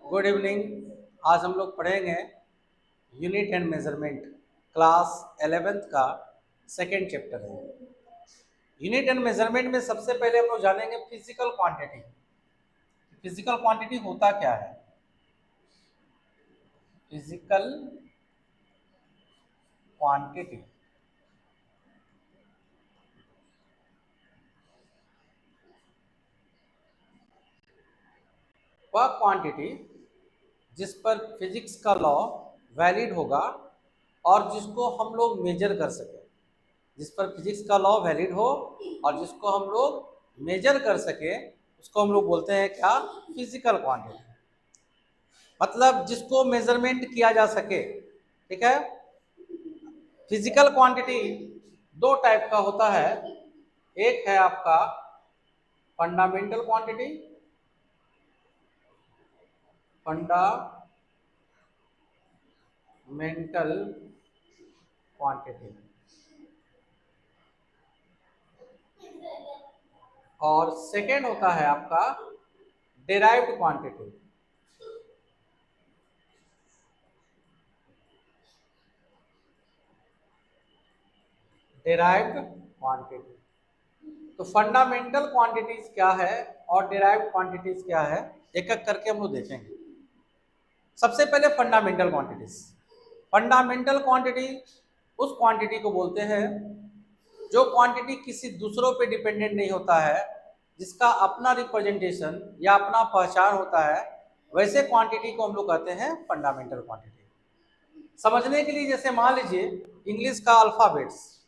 Good evening. आज हम लोग पढ़ेंगे unit and measurement, class 11th का सेकेंड चैप्टर है। यूनिट एंड मेजरमेंट में सबसे पहले हम लोग जानेंगे फिजिकल क्वांटिटी। फिजिकल क्वांटिटी होता क्या है? फिजिकल क्वांटिटी वह क्वांटिटी जिस पर फिजिक्स का लॉ वैलिड होगा और जिसको हम लोग मेजर कर सकें। जिस पर फिजिक्स का लॉ वैलिड हो और जिसको हम लोग मेजर कर सके उसको हम लोग बोलते हैं क्या? Physical quantity. मतलब जिसको मेजरमेंट किया जा सके। ठीक है। फिजिकल क्वांटिटी दो टाइप का होता है। एक है आपका फंडामेंटल क्वांटिटी, फंडामेंटल क्वांटिटी, और सेकेंड होता है आपका डेराइव्ड क्वांटिटी। Derived quantity. तो फंडामेंटल क्वांटिटीज क्या है और डेराइव्ड क्वांटिटीज क्या है, एक एक करके हम लोग देखेंगे। सबसे पहले फंडामेंटल क्वांटिटीज। फंडामेंटल क्वांटिटी उस क्वांटिटी को बोलते हैं जो क्वांटिटी किसी दूसरों पे डिपेंडेंट नहीं होता है, जिसका अपना रिप्रेजेंटेशन या अपना पहचान होता है, वैसे क्वांटिटी को हम लोग कहते हैं फंडामेंटल क्वांटिटी। समझने के लिए जैसे मान लीजिए इंग्लिश का अल्फाबेट्स,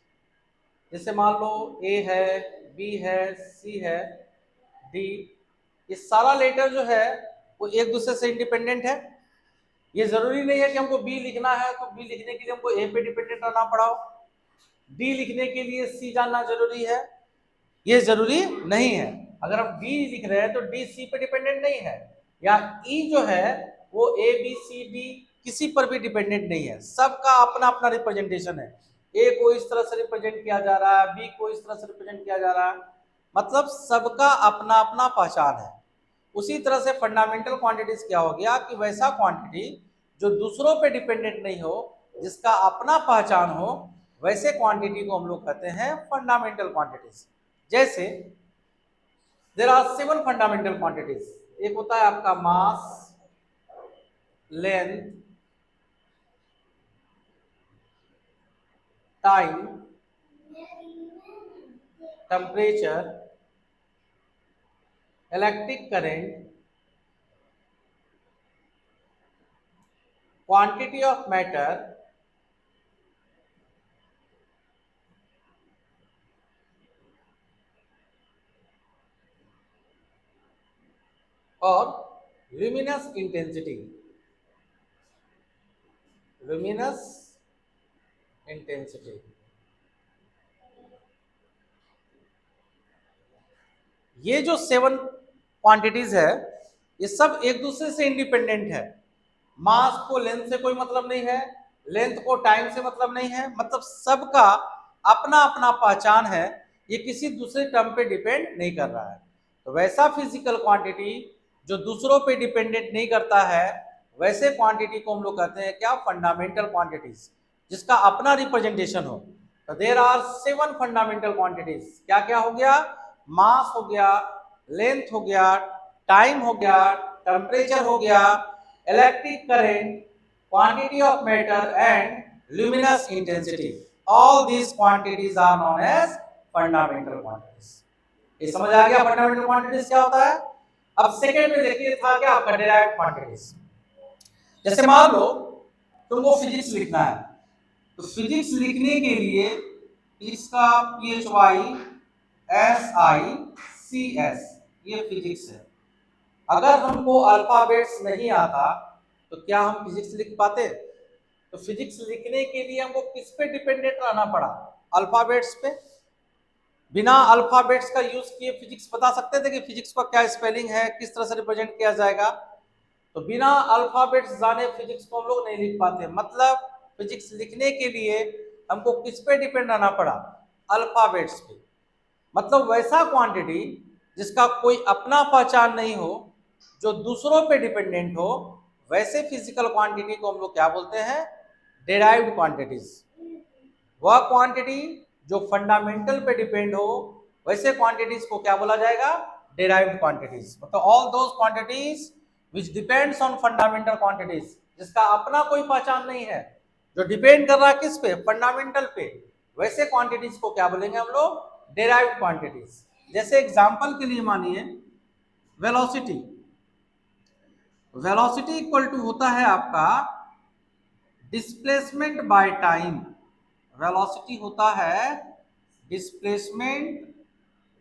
जैसे मान लो ए है, बी है, सी है, डी, ये सारा लेटर जो है वो एक दूसरे से इंडिपेंडेंट है। ये जरूरी नहीं है कि हमको बी लिखना है तो बी लिखने के लिए हमको ए पे डिपेंडेंट रहना पड़ा हो, डी लिखने के लिए सी जानना जरूरी है, ये जरूरी नहीं है। अगर हम बी लिख रहे हैं तो डी सी पे डिपेंडेंट नहीं है, या ई जो है वो ए बी सी डी किसी पर भी डिपेंडेंट नहीं है। सबका अपना अपना रिप्रेजेंटेशन है। ए को इस तरह से रिप्रेजेंट किया जा रहा है, बी को इस तरह से रिप्रेजेंट किया जा रहा है, मतलब सबका अपना अपना पहचान है। उसी तरह से फंडामेंटल क्वांटिटीज क्या हो गया कि वैसा क्वांटिटी जो दूसरों पे डिपेंडेंट नहीं हो, जिसका अपना पहचान हो, वैसे क्वांटिटी को हम लोग कहते हैं फंडामेंटल क्वांटिटीज। जैसे देयर आर 7 फंडामेंटल क्वांटिटीज। एक होता है आपका mass, length, time, temperature, electric current, quantity of matter, और ल्यूमिनस इंटेंसिटी। ल्यूमिनस इंटेंसिटी, ये जो 7 क्वांटिटीज है ये सब एक दूसरे से इंडिपेंडेंट है। मास को लेंथ से कोई मतलब नहीं है, लेंथ को टाइम से मतलब नहीं है, मतलब सबका अपना अपना पहचान है। ये किसी दूसरे टर्म पे डिपेंड नहीं कर रहा है। तो वैसा फिजिकल क्वांटिटी जो दूसरों पे डिपेंडेंट नहीं करता है, वैसे क्वांटिटी को हम लोग कहते हैं क्या? फंडामेंटल क्वांटिटीज, जिसका अपना रिप्रेजेंटेशन हो। तो देयर आर 7 फंडामेंटल क्वांटिटीज। क्या क्या हो गया? मास हो गया, लेंथ हो गया, टाइम हो गया, टेम्परेचर हो गया, electric current, quantity of matter and luminous intensity. All these quantities are known as fundamental quantities. ये समझ आ गया फंडामेंटल क्वांटिटीज क्या होता है? अब सेकेंड में देखिए था क्या आपका डेराइव्ड क्वांटिटीज। जैसे मान लो तुमको फिजिक्स लिखना है, तो फिजिक्स लिखने के लिए इसका PHYSICS ये फिजिक्स है। अगर हमको अल्फाबेट्स नहीं आता तो क्या हम फिजिक्स लिख पाते? तो फिजिक्स लिखने के लिए हमको किस पे डिपेंडेंट रहना पड़ा? अल्फाबेट्स पे। बिना अल्फाबेट्स का यूज किए फिजिक्स बता सकते थे कि फिजिक्स का क्या स्पेलिंग है, किस तरह से रिप्रेजेंट किया जाएगा? तो बिना अल्फाबेट्स जाने फिजिक्स को हम लोग नहीं लिख पाते। मतलब फिजिक्स लिखने के लिए हमको किस पे डिपेंड रहना पड़ा? अल्फाबेट्स पे। मतलब वैसा क्वांटिटी जिसका कोई अपना पहचान नहीं हो, जो दूसरों पे डिपेंडेंट हो, वैसे फिजिकल क्वांटिटी को हम लोग क्या बोलते हैं? Derived quantities. वह क्वांटिटी जो फंडामेंटल पे डिपेंड हो, वैसे क्वांटिटीज को क्या बोला जाएगा? Derived quantities. मतलब all those quantities which depends on fundamental quantities, जिसका अपना कोई पहचान नहीं है, जो डिपेंड कर रहा है किस पे? फंडामेंटल पे, वैसे क्वांटिटीज को क्या बोलेंगे हम लोग? Derived quantities. जैसे एग्जांपल के लिए मानिए वेलोसिटी। वेलोसिटी इक्वल टू होता है आपका डिस्प्लेसमेंट बाय टाइम। वेलोसिटी होता है डिस्प्लेसमेंट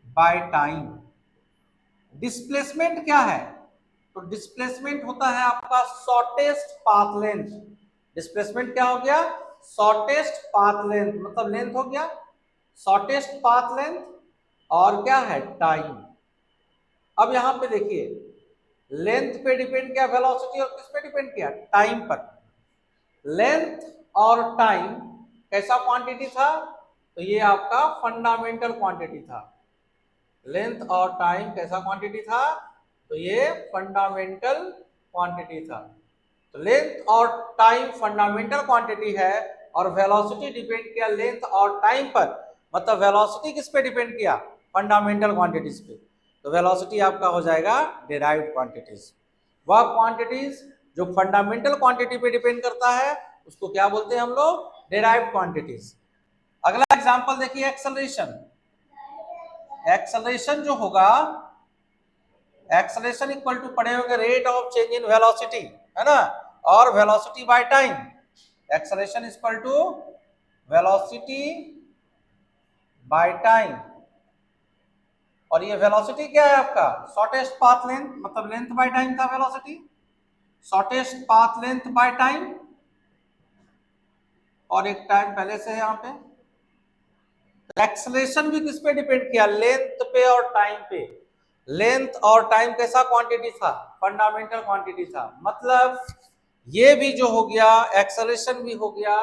बाय टाइम। डिस्प्लेसमेंट क्या है? तो डिस्प्लेसमेंट होता है आपका शॉर्टेस्ट पाथ लेंथ। डिस्प्लेसमेंट क्या हो गया? शॉर्टेस्ट पाथ लेंथ, मतलब लेंथ हो गया शॉर्टेस्ट पाथ लेंथ, और क्या है? टाइम। अब यहां पे देखिए, लेंथ पे डिपेंड किया वेलोसिटी, और किस पे डिपेंड किया? टाइम पर। लेंथ और टाइम कैसा क्वांटिटी था? तो ये आपका फंडामेंटल क्वांटिटी था। लेंथ और टाइम कैसा क्वांटिटी था? तो ये फंडामेंटल क्वांटिटी था। तो लेंथ और टाइम फंडामेंटल क्वांटिटी है, और वेलोसिटी डिपेंड किया लेंथ और टाइम पर। मतलब वेलोसिटी किस पे डिपेंड किया? फंडामेंटल क्वांटिटीज पे। तो वेलोसिटी आपका हो जाएगा डेराइव्ड क्वांटिटीज। वह क्वांटिटीज जो फंडामेंटल क्वांटिटी पे डिपेंड करता है, उसको क्या बोलते हैं हम लोग? Derived quantities. अगला एग्जांपल देखिए, एक्सेलरेशन। एक्सेलरेशन जो होगा, एक्सेलरेशन इक्वल टू पढ़े होंगे rate of change in velocity, है ना, और velocity by time. Acceleration equal to velocity by time. और ये वेलोसिटी क्या है आपका? शॉर्टेस्ट पाथ लेंथ, मतलब लेंथ बाय टाइम था velocity, shortest path length by time, और एक टाइम पहले से है यहाँ पे। एक्सेलरेशन भी किस पे डिपेंड किया? लेंथ पे और टाइम पे। लेंथ और टाइम कैसा क्वांटिटी था? फंडामेंटल क्वांटिटी था। मतलब ये भी जो हो गया, एक्सेलरेशन भी हो गया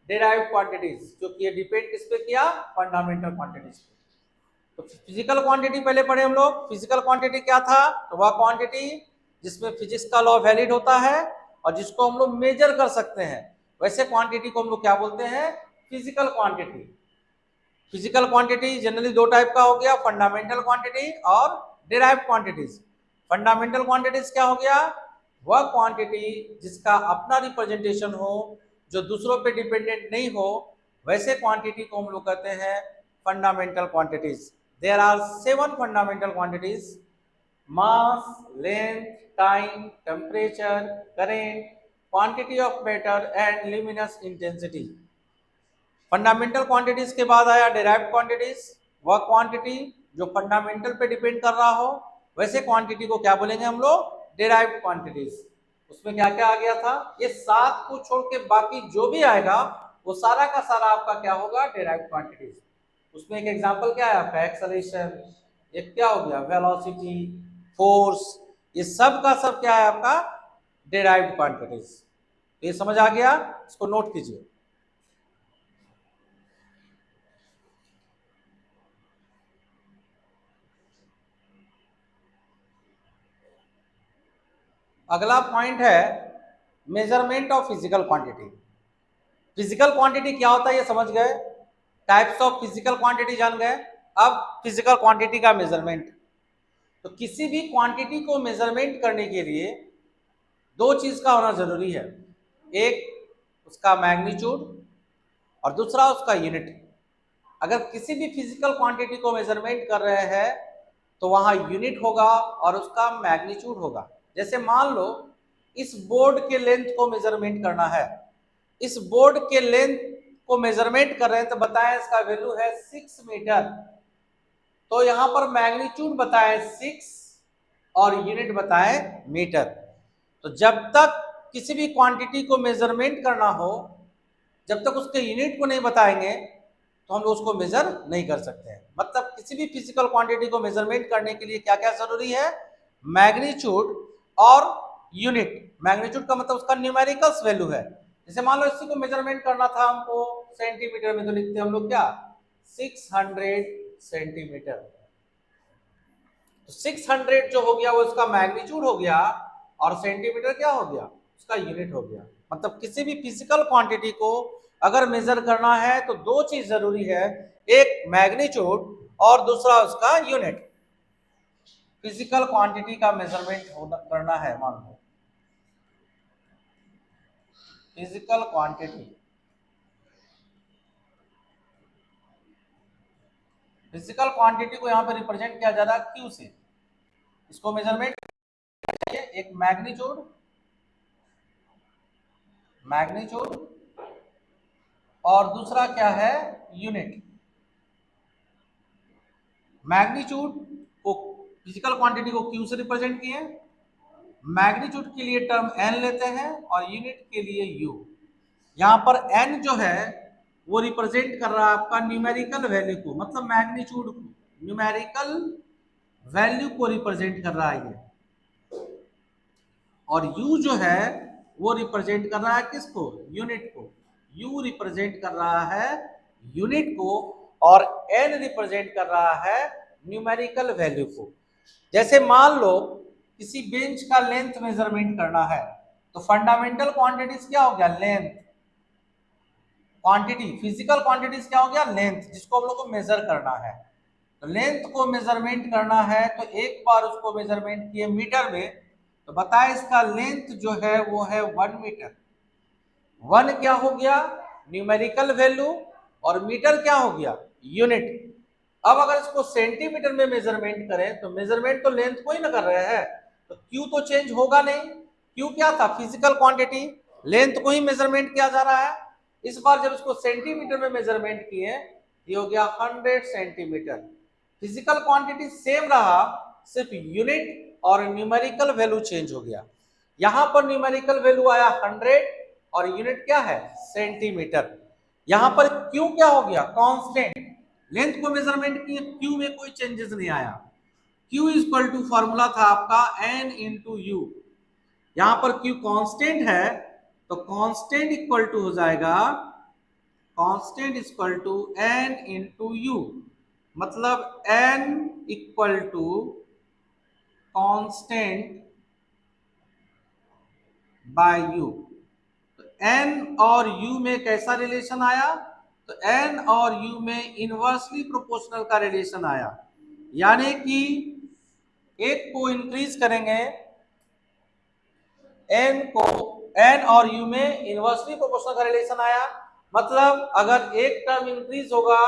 डेराइव्ड क्वांटिटीज, जो कि ये डिपेंड किस पे किया? फंडामेंटल क्वांटिटीज पे। तो फिजिकल क्वांटिटी पहले पढ़े हम लोग। फिजिकल क्वांटिटी क्या था? तो वह क्वांटिटी जिसमें फिजिक्स का लॉ वैलिड होता है और जिसको हम लोग मेजर कर सकते हैं, वैसे क्वांटिटी को हम लोग क्या बोलते हैं? Physical quantity. Physical quantity generally दो टाइप का हो गया, फंडामेंटल क्वांटिटी और डिराइव्ड क्वांटिटीज। फंडामेंटल क्वांटिटीज क्या हो गया? वह क्वांटिटी जिसका अपना रिप्रेजेंटेशन हो, जो दूसरों पे डिपेंडेंट नहीं हो, वैसे क्वांटिटी को हम लोग कहते हैं fundamental quantities. There are 7 fundamental quantities: mass, length, time, temperature, current, quantity of matter and luminous intensity। Fundamental quantities के बाद आया डेराइव्ड क्वांटिटीज। वह क्वांटिटी जो फंडामेंटल पे डिपेंड कर रहा हो, वैसे क्वांटिटी को क्या बोलेंगे हम लोग? Derived quantities. उसमें क्या क्या आ गया था? ये 7 को छोड़ के बाकी जो भी आएगा, वो सारा का सारा आपका क्या होगा? Derived quantities. उसमें एक एग्जांपल क्या है आपका? एक्सेलरेशन। ये क्या हो गया? वेलोसिटी, फोर्स, ये सब का सब क्या है आपका? Derived quantities. ये समझ आ गया? इसको नोट कीजिए। अगला पॉइंट है measurement of physical quantity. Physical quantity क्या होता है ये समझ गए, टाइप्स ऑफ फिजिकल क्वांटिटी जान गए। अब फिजिकल क्वांटिटी का मेजरमेंट। तो किसी भी क्वांटिटी को मेजरमेंट करने के लिए दो चीज का होना जरूरी है, एक उसका मैग्नीट्यूड और दूसरा उसका यूनिट। अगर किसी भी फिजिकल क्वांटिटी को मेजरमेंट कर रहे हैं, तो वहां यूनिट होगा और उसका मैग्नीट्यूड होगा। जैसे मान लो इस बोर्ड के लेंथ को मेजरमेंट करना है, इस बोर्ड के लेंथ को मेजरमेंट कर रहे हैं, तो बताएं इसका वैल्यू है 6 मीटर। तो यहां पर मैग्नीट्यूड बताएं 6 और यूनिट बताएं मीटर। तो जब तक किसी भी क्वांटिटी को मेजरमेंट करना हो, जब तक उसके यूनिट को नहीं बताएंगे, तो हम लोग उसको मेजर नहीं कर सकते हैं। मतलब किसी भी फिजिकल क्वांटिटी को मेजरमेंट करने के लिए क्या क्या जरूरी है? मैग्नीट्यूड और यूनिट। मैग्नीट्यूड का मतलब उसका न्यूमेरिकल्स वैल्यू है। जैसे मान लो इसी को मेजरमेंट करना था हमको सेंटीमीटर में, तो लिखते हैं हम लोग क्या? 600 सेंटीमीटर। तो 600 जो हो गया वो इसका मैग्नीट्यूड हो गया, और सेंटीमीटर क्या हो गया, उसका यूनिट हो गया। मतलब किसी भी फिजिकल क्वांटिटी को अगर मेजर करना है तो दो चीज जरूरी है, एक मैग्नीट्यूड और दूसरा उसका यूनिट। फिजिकल क्वांटिटी का मेजरमेंट करना है, मान लो फिजिकल क्वांटिटी, फिजिकल क्वांटिटी को यहाँ पे रिप्रेजेंट किया जा रहा है क्यू से। इसको मेजरमेंट चाहिए, एक मैग्नीट्यूड, मैग्नीट्यूड और दूसरा क्या है, यूनिट। मैग्नीट्यूड को, फिजिकल क्वांटिटी को क्यू से रिप्रेजेंट किए, मैग्नीट्यूड के लिए टर्म एन लेते हैं और यूनिट के लिए यू। यहाँ पर एन जो है वो रिप्रेजेंट कर रहा है आपका न्यूमेरिकल वैल्यू को, मतलब मैग्नीट्यूड को, न्यूमेरिकल वैल्यू को रिप्रेजेंट कर रहा है ये, और यू जो है वो रिप्रेजेंट कर रहा है किसको, यूनिट को। यू रिप्रेजेंट कर रहा है यूनिट को और एन रिप्रेजेंट कर रहा है न्यूमेरिकल वैल्यू को। जैसे मान लो किसी बेंच का लेंथ मेजरमेंट करना है, तो फंडामेंटल क्वांटिटीज क्या हो गया, लेंथ, क्वांटिटी फिजिकल क्वांटिटीज क्या हो गया, लेंथ, जिसको हम लोग को मेजर करना है। तो लेंथ को मेजरमेंट करना है तो एक बार उसको मेजरमेंट किए मीटर में, तो बताए इसका लेंथ जो है वो है 1 मीटर। 1 क्या हो गया, न्यूमेरिकल वैल्यू, और मीटर क्या हो गया, यूनिट। अब अगर इसको सेंटीमीटर में मेजरमेंट करें तो मेजरमेंट तो लेंथ को ही ना कर रहे हैं, तो क्यू तो चेंज होगा नहीं। क्यू क्या था, फिजिकल क्वांटिटी, लेंथ को ही मेजरमेंट किया जा रहा है। इस बार जब इसको सेंटीमीटर में मेजरमेंट किए, ये हो गया 100 सेंटीमीटर। फिजिकल क्वांटिटी सेम रहा, सिर्फ यूनिट और न्यूमेरिकल वैल्यू चेंज हो गया। यहां पर न्यूमेरिकल वैल्यू आया 100 और यूनिट क्या है, सेंटीमीटर। यहां पर क्यू क्या हो गया, कांस्टेंट। लेंथ को मेजरमेंट किए, क्यू में कोई चेंजेस नहीं आया। क्यू इक्वल टू फॉर्मूला था आपका एन इंटू यू, यहां पर क्यू कांस्टेंट है तो कांस्टेंट इक्वल टू हो जाएगा, constant equal to N into U, मतलब N equal to constant by U. तो एन और यू में कैसा रिलेशन आया, तो एन और यू में इनवर्सली प्रोपोर्शनल का रिलेशन आया, यानी कि एक को इंक्रीज करेंगे, एन को, एन और यू में इनवर्सली प्रोपोर्शनल का रिलेशन आया, मतलब अगर एक टर्म इंक्रीज होगा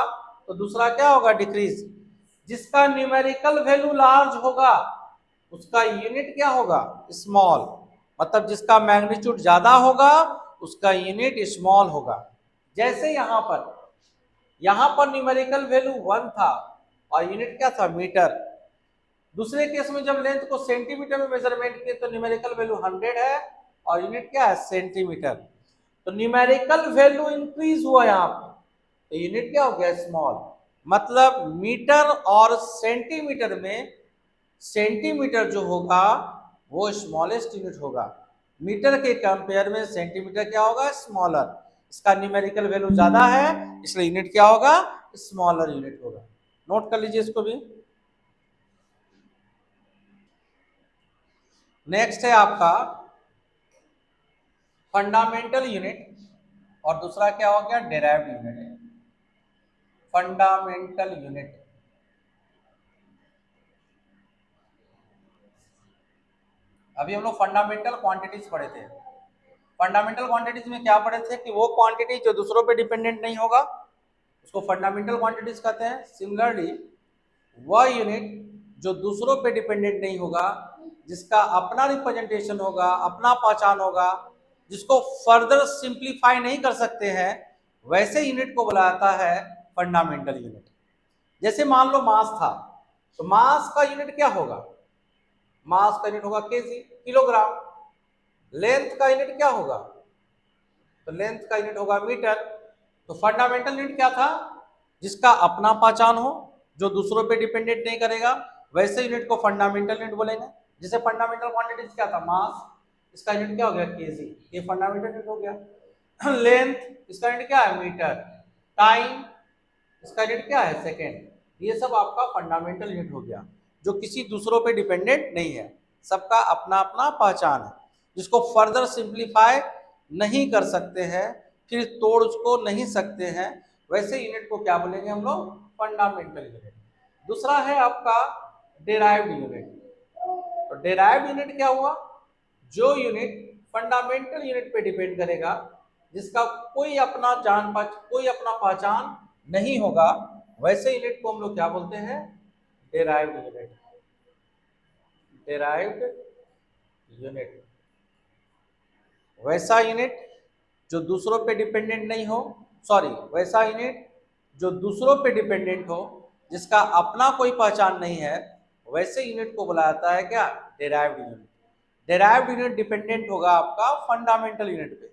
तो दूसरा क्या होगा, डिक्रीज। जिसका न्यूमेरिकल वैल्यू लार्ज होगा उसका यूनिट क्या होगा, स्मॉल, मतलब जिसका मैग्नीट्यूड ज्यादा होगा उसका यूनिट स्मॉल होगा। जैसे यहां पर न्यूमेरिकल वैल्यू 1 था और यूनिट क्या था, मीटर। दूसरे केस में जब लेंथ को सेंटीमीटर में मेजरमेंट किए तो न्यूमेरिकल वैल्यू 100 है और यूनिट क्या है, सेंटीमीटर। तो न्यूमेरिकल वैल्यू इंक्रीज हुआ यहाँ पे, तो यूनिट क्या हो गया, स्मॉल। मतलब मीटर और सेंटीमीटर में सेंटीमीटर जो होगा वो स्मॉलेस्ट यूनिट होगा, मीटर के कंपेयर में सेंटीमीटर क्या होगा, स्मॉलर। इसका न्यूमेरिकल वैल्यू ज्यादा है इसलिए यूनिट क्या होगा, स्मॉलर यूनिट होगा। नोट कर लीजिए इसको भी। नेक्स्ट है आपका फंडामेंटल यूनिट और दूसरा क्या हो गया, डेराइव्ड यूनिट। फंडामेंटल यूनिट, अभी हम लोग फंडामेंटल क्वांटिटीज पढ़े थे। फंडामेंटल क्वांटिटीज में क्या पढ़े थे कि वो क्वांटिटी जो दूसरों पे डिपेंडेंट नहीं होगा उसको फंडामेंटल क्वांटिटीज कहते हैं। सिमिलरली वह यूनिट जो दूसरों पे डिपेंडेंट नहीं होगा, जिसका अपना रिप्रेजेंटेशन होगा, अपना पहचान होगा, जिसको फर्दर सिंप्लीफाई नहीं कर सकते हैं, वैसे यूनिट को बोला जाता है फंडामेंटल यूनिट। जैसे मान लो मास था, तो मास का यूनिट क्या होगा, मास का यूनिट होगा केजी, किलोग्राम। लेंथ का यूनिट क्या होगा, तो लेंथ का यूनिट होगा मीटर। तो फंडामेंटल यूनिट क्या था, जिसका अपना पहचान हो, जो दूसरों पे डिपेंडेंट नहीं करेगा, वैसे यूनिट को फंडामेंटल यूनिट बोलेंगे। जैसे फंडामेंटल क्वांटिटीज क्या था, मास, इसका यूनिट क्या हो गया, केजी, ये फंडामेंटल यूनिट हो गया। लेंथ, इसका यूनिट क्या है, मीटर। टाइम, इसका यूनिट क्या है, सेकेंड। ये सब आपका फंडामेंटल यूनिट हो गया। जो किसी दूसरों पे डिपेंडेंट नहीं है, सबका अपना अपना पहचान है, जिसको फर्दर सिंप्लीफाई नहीं कर सकते हैं, फिर तोड़ को नहीं सकते हैं, वैसे यूनिट को क्या बोलेंगे हम लोग? Fundamental unit. दूसरा है आपका डेराइव्ड यूनिट। तो डेराइव्ड यूनिट क्या हुआ? जो यूनिट फंडामेंटल यूनिट पे डिपेंड करेगा, जिसका कोई अपना कोई अपना पहचान नहीं होगा, वैसे यूनिट को हम लोग क्या बोलते हैं? Derived unit. डेराइव्ड यूनिट वैसा यूनिट जो दूसरों पे डिपेंडेंट नहीं हो, सॉरी, वैसा यूनिट जो दूसरों पे डिपेंडेंट हो, जिसका अपना कोई पहचान नहीं है, वैसे यूनिट को बुलाया जाता है क्या? Derived unit. Derived unit dependent होगा आपका फंडामेंटल यूनिट पे।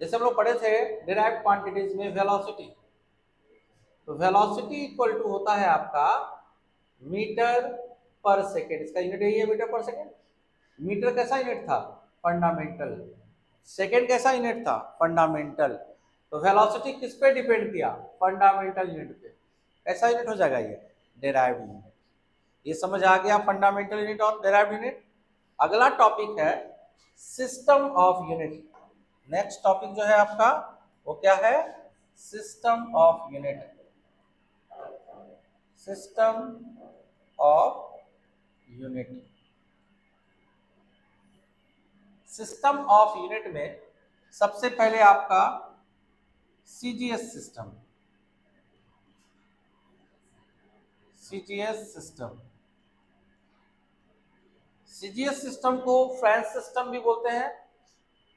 जैसे हम लोग पढ़े थे डेराइव्ड क्वांटिटीज में वेलोसिटी, तो वेलोसिटी इक्वल टू होता है आपका मीटर पर सेकेंड। इसका यूनिट यही है, मीटर पर सेकेंड। मीटर कैसा यूनिट था? फंडामेंटल। सेकेंड कैसा यूनिट था? फंडामेंटल। तो वेलोसिटी किस पे डिपेंड किया? फंडामेंटल यूनिट पे। ऐसा यूनिट हो जाएगा ये डेराइव्ड यूनिट। ये समझ आ गया फंडामेंटल यूनिट और डेराइव्ड यूनिट। अगला टॉपिक है system of unit. Next topic जो है आपका वो क्या है? System of unit. System of unit. System of unit में सबसे पहले आपका CGS system. CGS system. CGS system को फ्रेंच सिस्टम भी बोलते हैं।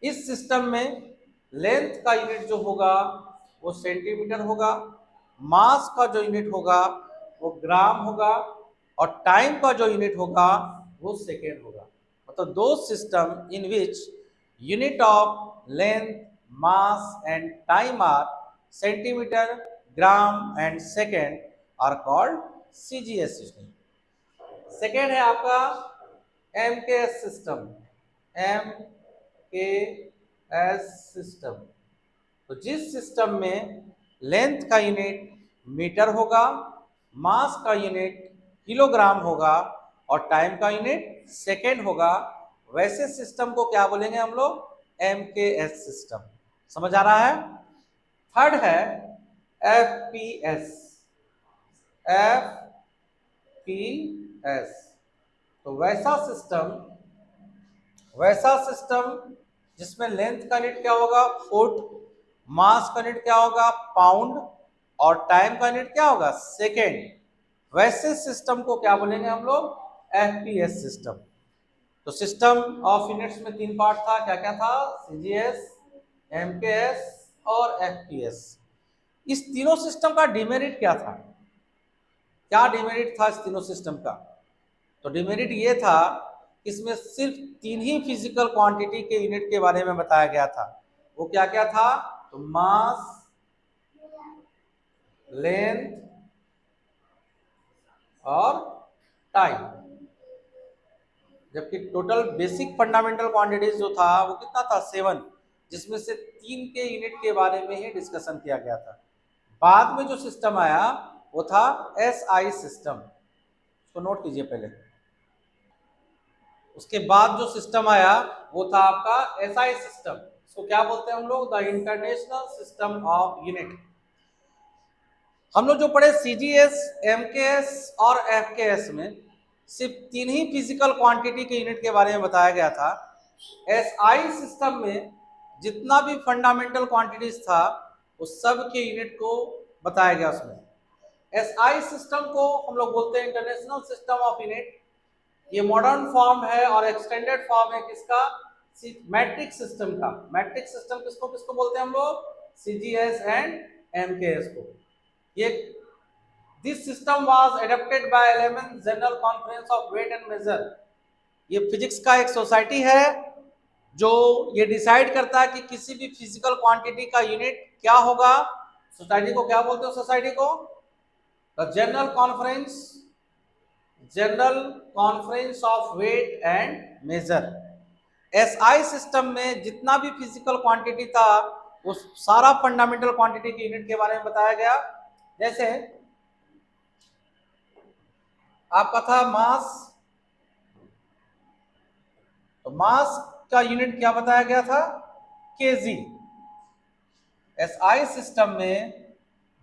इस सिस्टम में लेंथ का यूनिट जो होगा वो सेंटीमीटर होगा, मास का जो यूनिट होगा वो ग्राम होगा, और टाइम का जो यूनिट होगा वो सेकेंड होगा। मतलब दो system in which unit of length, mass and time are centimetre, gram and second are called CGS system. Second है आपका एमकेएस सिस्टम। MKS system. तो जिस सिस्टम में लेंथ का यूनिट मीटर होगा, मास का यूनिट किलोग्राम होगा, और टाइम का यूनिट सेकेंड होगा, वैसे सिस्टम को क्या बोलेंगे हम लोग? MKS system. समझ आ रहा है? थर्ड है एफपीएस। एफपीएस। तो वैसा सिस्टम जिसमें लेंथ का यूनिट क्या होगा? फुट, मास का यूनिट क्या होगा? पाउंड, और टाइम का यूनिट क्या होगा? सेकेंड। वैसे सिस्टम को क्या बोलेंगे हम लोग? FPS system. तो सिस्टम ऑफ यूनिट्स में तीन पार्ट था, क्या क्या था? सीजीएस, एमकेएस और एफपीएस। इस तीनों सिस्टम का डिमेरिट क्या था? क्या डिमेरिट था इस तीनों सिस्टम का? तो डिमेरिट ये था, इसमें सिर्फ तीन ही फिजिकल क्वांटिटी के यूनिट के बारे में बताया गया था। वो क्या क्या था? तो मास, लेंथ और टाइम। जबकि टोटल बेसिक फंडामेंटल क्वांटिटीज जो था वो कितना था? 7, जिसमें से 3 के यूनिट के बारे में ही डिस्कशन किया गया था। बाद में जो सिस्टम आया वो था एसआई सिस्टम। इसको नोट कीजिए पहले। उसके बाद जो सिस्टम आया वो था आपका एसआई सिस्टम। इसको क्या बोलते हैं हम लोग? The international system of unit. हम लोग जो पढ़े सीजीएस, एमकेएस और एफकेएस में सिर्फ तीन ही फिजिकल क्वांटिटी के यूनिट के बारे में बताया गया था। एसआई सिस्टम में जितना भी फंडामेंटल क्वांटिटीज था उस सब के यूनिट को बताया गया उसमें। एसआई सिस्टम को हम लोग बोलते हैं इंटरनेशनल सिस्टम ऑफ यूनिट। ये मॉडर्न फॉर्म है और एक्सटेंडेड फॉर्म है किसका? मैट्रिक सिस्टम का। मैट्रिक सिस्टम किसको किसको बोलते हैं हम लोग? सीजीएस एंड एमकेएस को। ये this system was adopted by 11th general conference of weight and measure. ये फिजिक्स का एक सोसाइटी है जो ये डिसाइड करता है कि किसी भी फिजिकल क्वांटिटी का यूनिट क्या होगा। सोसाइटी को क्या बोलते हो? सोसाइटी को general conference of weight and measure. SI system में जितना भी फिजिकल क्वांटिटी था उस सारा फंडामेंटल क्वांटिटी के यूनिट के बारे में बताया गया। जैसे आपका था मास, तो मास का यूनिट क्या बताया गया था, केजी। एसआई सिस्टम में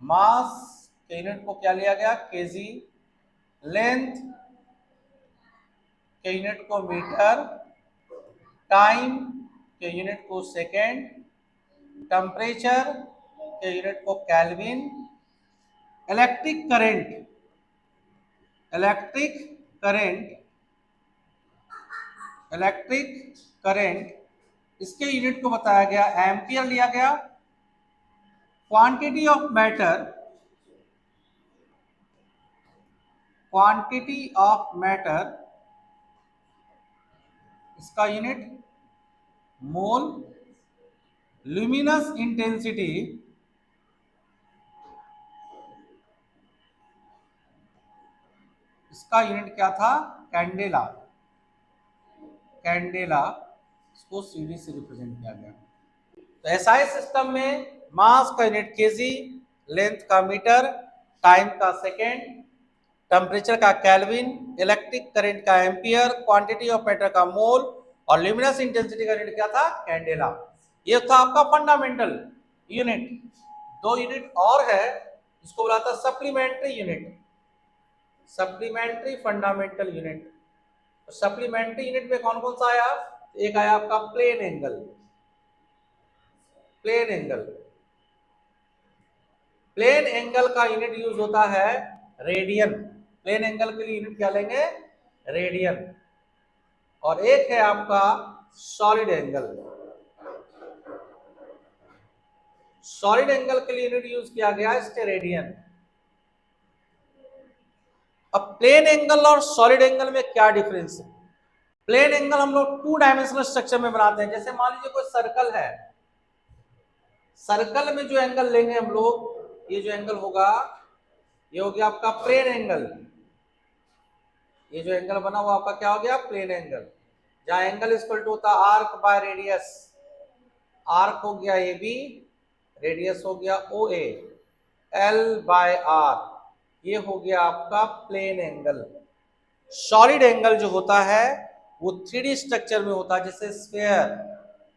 मास के यूनिट को क्या लिया गया, केजी। लेंथ के यूनिट को मीटर, टाइम के यूनिट को सेकेंड, टेम्परेचर के यूनिट को kelvin, electric current, electric current, electric current इसके यूनिट को बताया गया एम्पियर लिया गया। Quantity of matter, quantity of matter इसका यूनिट मोल। ल्यूमिनस इंटेंसिटी, इसका यूनिट क्या था, कैंडेला, कैंडेला, इसको सीडी से रिप्रेजेंट किया गया। तो एसआई सिस्टम में मास का यूनिट केजी, लेंथ का मीटर, टाइम का सेकेंड, टेम्परेचर का केल्विन, इलेक्ट्रिक करंट का एम्पियर, क्वांटिटी ऑफ मैटर का मोल और ल्यूमिनस इंटेंसिटी का यूनिट क्या था, कैंडेला। ये था आपका फंडामेंटल यूनिट। दो यूनिट और है, इसको बोला था supplementary unit, supplementary fundamental unit. तो सप्लीमेंट्री यूनिट में कौन कौन सा आया, एक आया आपका plane angle, plane angle. Plane angle का यूनिट यूज होता है रेडियन, प्लेन एंगल के लिए यूनिट क्या लेंगे, रेडियन। और एक है आपका सॉलिड एंगल, सॉलिड एंगल के लिए यूनिट यूज किया गया स्टेरेडियन। अब प्लेन एंगल और सॉलिड एंगल में क्या डिफरेंस है। प्लेन एंगल हम लोग टू डायमेंशनल स्ट्रक्चर में बनाते हैं। जैसे मान लीजिए कोई सर्कल है, सर्कल में जो एंगल लेंगे हम लोग, ये जो एंगल होगा ये हो गया आपका प्लेन एंगल। ये जो एंगल बना हुआ आपका क्या हो गया, प्लेन एंगल। जहां एंगल इक्वल टू होता है आर्क बाय रेडियस, आर्क हो गया ए बी, रेडियस हो गया ओ ए, एल बाय आर, ये हो गया आपका प्लेन एंगल। सॉलिड एंगल जो होता है वो 3D स्ट्रक्चर में होता है, जैसे स्फीयर,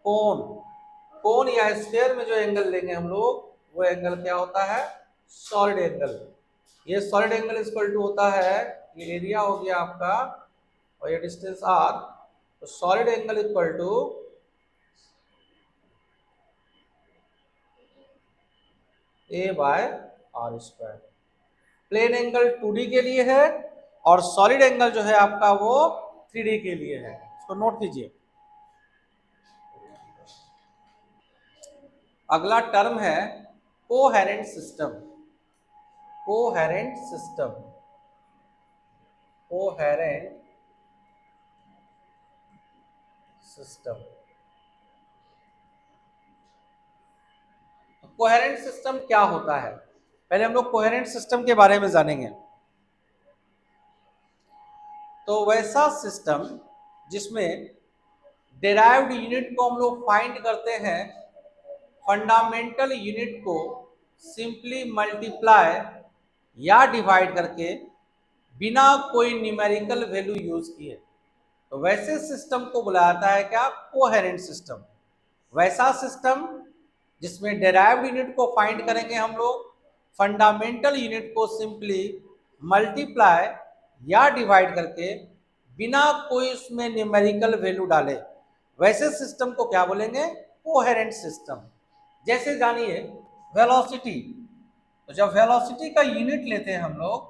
कोन, कोन या स्फीयर में जो एंगल लेंगे हम लोग वो एंगल क्या होता है, सॉलिड एंगल। ये सॉलिड एंगल इक्वल टू होता है, ये एरिया हो गया आपका और ये डिस्टेंस आर, तो solid angle equal to a by r square. Plane angle 2D के लिए है और सॉलिड एंगल जो है आपका वो 3D के लिए है, इसको नोट कीजिए। अगला टर्म है coherent system, coherent system, coherent system. Coherent system क्या होता है, पहले हम लोग कोहेरेंट सिस्टम के बारे में जानेंगे। तो वैसा सिस्टम जिसमें डेराइव्ड यूनिट को हम लोग फाइंड करते हैं, फंडामेंटल यूनिट को सिंपली मल्टीप्लाई या डिवाइड करके बिना कोई न्यूमेरिकल वैल्यू यूज किए, तो वैसे सिस्टम को बुलाया जाता है क्या, कोहेरेंट सिस्टम। वैसा सिस्टम जिसमें डेराइव्ड यूनिट को फाइंड करेंगे हम लोग, फंडामेंटल यूनिट को सिंपली मल्टीप्लाई या डिवाइड करके बिना कोई उसमें न्यूमेरिकल वैल्यू डाले, वैसे सिस्टम को क्या बोलेंगे, कोहेरेंट सिस्टम। जैसे जानिए वेलोसिटी, तो जब वेलोसिटी का यूनिट लेते हैं हम लोग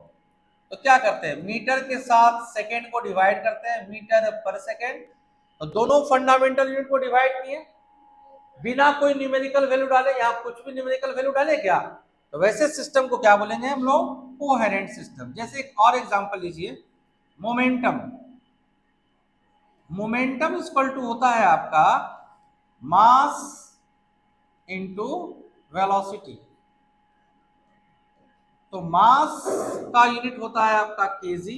तो क्या करते हैं, मीटर के साथ सेकेंड को डिवाइड करते हैं, मीटर पर सेकेंड। तो दोनों फंडामेंटल यूनिट को डिवाइड किए बिना कोई न्यूमेरिकल वैल्यू डाले, यहाँ कुछ भी न्यूमेरिकल वैल्यू डाले क्या, तो वैसे सिस्टम को क्या बोलेंगे हम लोग, कोहेरेंट सिस्टम। जैसे एक और एग्जांपल लीजिए, मोमेंटम। मोमेंटम इक्वल टू होता है आपका मास इनटू वेलोसिटी। तो मास का यूनिट होता है आपका केजी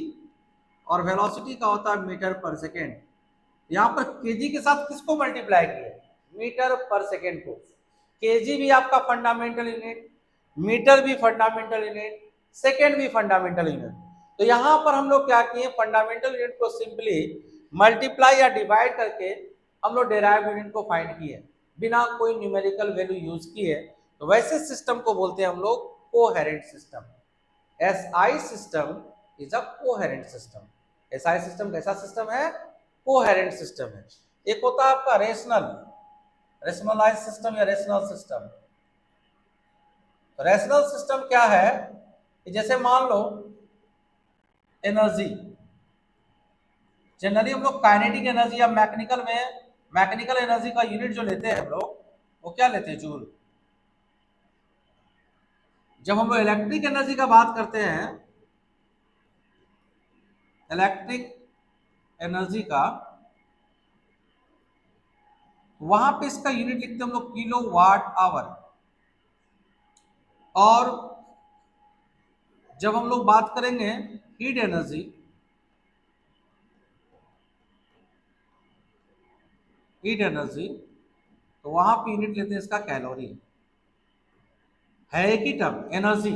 और वेलोसिटी का होता है मीटर पर सेकेंड। यहाँ पर केजी के साथ किसको मल्टीप्लाई किया, मीटर पर सेकेंड को। केजी भी आपका फंडामेंटल यूनिट, मीटर भी फंडामेंटल यूनिट, सेकेंड भी फंडामेंटल यूनिट। तो यहाँ पर हम लोग क्या किए, फंडामेंटल यूनिट को सिंपली मल्टीप्लाई या डिवाइड करके हम लोग डेराइव यूनिट को फाइंड किए बिना कोई न्यूमेरिकल वैल्यू यूज किए। तो वैसे सिस्टम को बोलते हैं हम लोग coherent system. SI system is a coherent system. SI system कैसा सिस्टम है, कोहेरेंट सिस्टम है। एक होता है आपका रेशनलाइज सिस्टम या रेशनल सिस्टम। रेशनल सिस्टम क्या है कि जैसे मान लो एनर्जी, जनरली हम लोग काइनेटिक एनर्जी या मैकेनिकल एनर्जी का यूनिट जो लेते हैं हम लोग, वो क्या लेते हैं, जूल। जब हम लोग इलेक्ट्रिक एनर्जी का बात करते हैं, इलेक्ट्रिक एनर्जी का, वहां पे इसका यूनिट लिखते हैं हम लोग किलो वाट आवर। और जब हम लोग बात करेंगे हीट एनर्जी, तो वहां पे यूनिट लेते हैं इसका कैलोरी। है एक ही टर्म एनर्जी,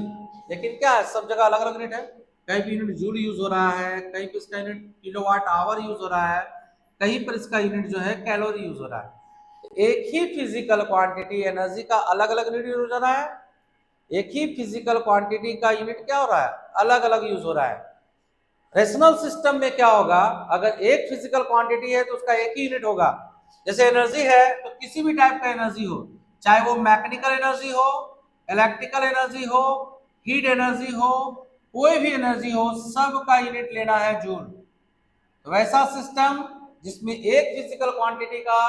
लेकिन क्या है, सब जगह अलग अलग यूनिट है। कहीं पे यूनिट जूल यूज हो रहा है, कहीं पे इसका यूनिट किलोवाट आवर यूज हो रहा है, कहीं पर इसका यूनिट जो है कैलोरी यूज हो रहा है। एक ही फिजिकल क्वांटिटी एनर्जी का अलग अलग यूनिट यूज हो रहा है, एक ही फिजिकल क्वांटिटी का यूनिट क्या हो रहा है, अलग अलग यूज हो रहा है। रेशनल सिस्टम में क्या होगा, अगर एक फिजिकल क्वांटिटी है तो उसका एक ही यूनिट होगा। जैसे एनर्जी है तो किसी भी टाइप का एनर्जी हो, चाहे वो मैकेनिकल एनर्जी हो, इलेक्ट्रिकल एनर्जी हो, हीट एनर्जी हो, कोई भी एनर्जी हो, सब का यूनिट लेना है जूल। तो वैसा सिस्टम जिसमें एक फिजिकल क्वांटिटी का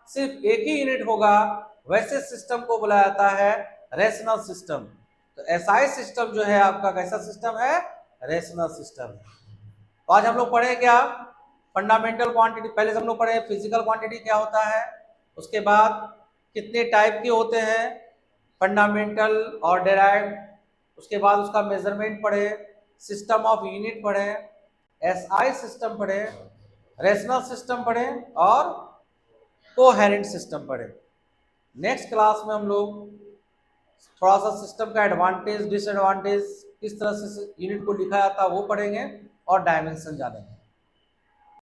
सिर्फ एक ही यूनिट होगा, वैसे सिस्टम को बुलाया जाता है रेशनल सिस्टम। तो एसआई सिस्टम जो है आपका कैसा सिस्टम है, रेशनल सिस्टम। तो आज हम लोग पढ़े क्या, फंडामेंटल क्वांटिटी। पहले से हम लोग पढ़े फिजिकल क्वांटिटी क्या होता है, उसके बाद कितने टाइप के होते हैं, फंडामेंटल और डेराइव्ड, उसके बाद उसका मेजरमेंट पढ़े, सिस्टम ऑफ यूनिट पढ़े, एसआई सिस्टम पढ़े, रेशनल सिस्टम पढ़े और कोहेरेंट सिस्टम पढ़े। नेक्स्ट क्लास में हम लोग थोड़ा सा सिस्टम का एडवांटेज डिसएडवांटेज, किस तरह से यूनिट को लिखा जाता है वो पढ़ेंगे और डायमेंशन जानेंगे।